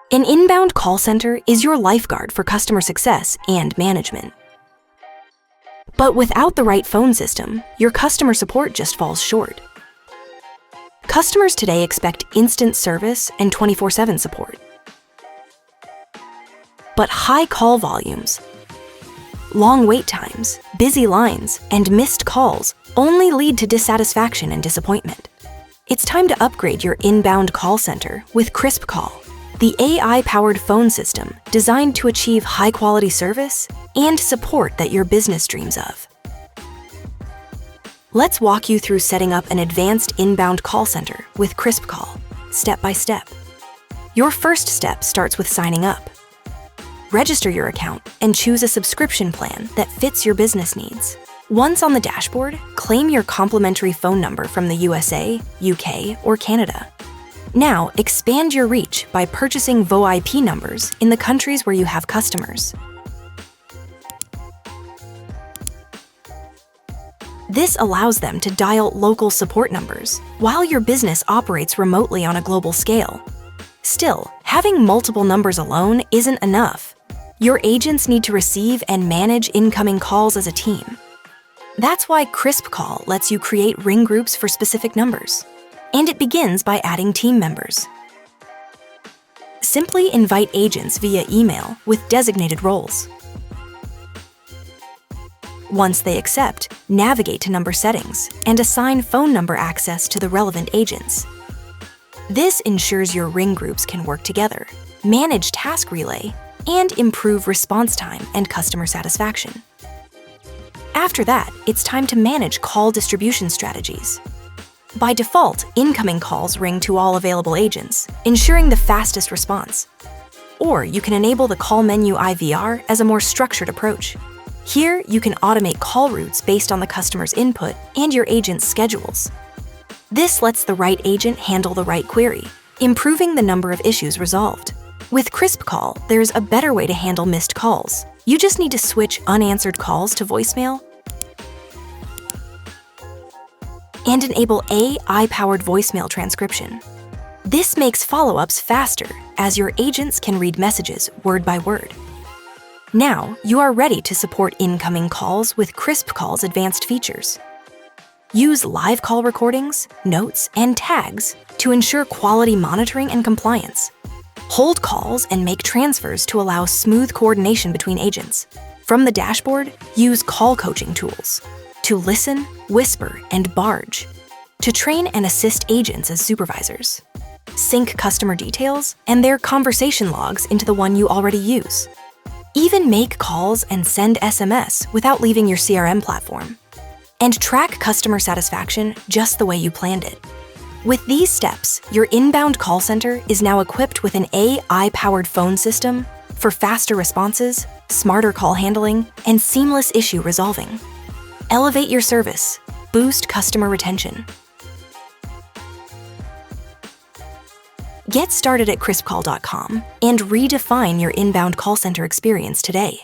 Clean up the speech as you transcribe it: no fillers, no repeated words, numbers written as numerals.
An inbound call center is your lifeguard for customer success and management. But without the right phone system, your customer support just falls short. Customers today expect instant service and 24/7 support. But high call volumes, long wait times, busy lines, and missed calls only lead to dissatisfaction and disappointment. It's time to upgrade your inbound call center with KrispCall, the AI-powered phone system designed to achieve high-quality service and support that your business dreams of. Let's walk you through setting up an advanced inbound call center with KrispCall, step by step. Your first step starts with signing up. Register your account and choose a subscription plan that fits your business needs. Once on the dashboard, claim your complimentary phone number from the USA, UK, or Canada. Now, expand your reach by purchasing VoIP numbers in the countries where you have customers. This allows them to dial local support numbers while your business operates remotely on a global scale. Still, having multiple numbers alone isn't enough. Your agents need to receive and manage incoming calls as a team. That's why KrispCall lets you create ring groups for specific numbers. And it begins by adding team members. Simply invite agents via email with designated roles. Once they accept, navigate to number settings and assign phone number access to the relevant agents. This ensures your ring groups can work together, manage task relay, and improve response time and customer satisfaction. After that, it's time to manage call distribution strategies. By default, incoming calls ring to all available agents, ensuring the fastest response. Or you can enable the call menu IVR as a more structured approach. Here, you can automate call routes based on the customer's input and your agent's schedules. This lets the right agent handle the right query, improving the number of issues resolved. With KrispCall, there's a better way to handle missed calls. You just need to switch unanswered calls to voicemail and enable AI-powered voicemail transcription. This makes follow-ups faster, as your agents can read messages word by word. Now, you are ready to support incoming calls with KrispCall's advanced features. Use live call recordings, notes, and tags to ensure quality monitoring and compliance. Hold calls and make transfers to allow smooth coordination between agents. From the dashboard, use call coaching tools to listen, whisper, and barge, to train and assist agents as supervisors. Sync customer details and their conversation logs into the one you already use. Even make calls and send SMS without leaving your CRM platform. And track customer satisfaction just the way you planned it. With these steps, your inbound call center is now equipped with an AI-powered phone system for faster responses, smarter call handling, and seamless issue resolving. Elevate your service, boost customer retention. Get started at KrispCall.com and redefine your inbound call center experience today.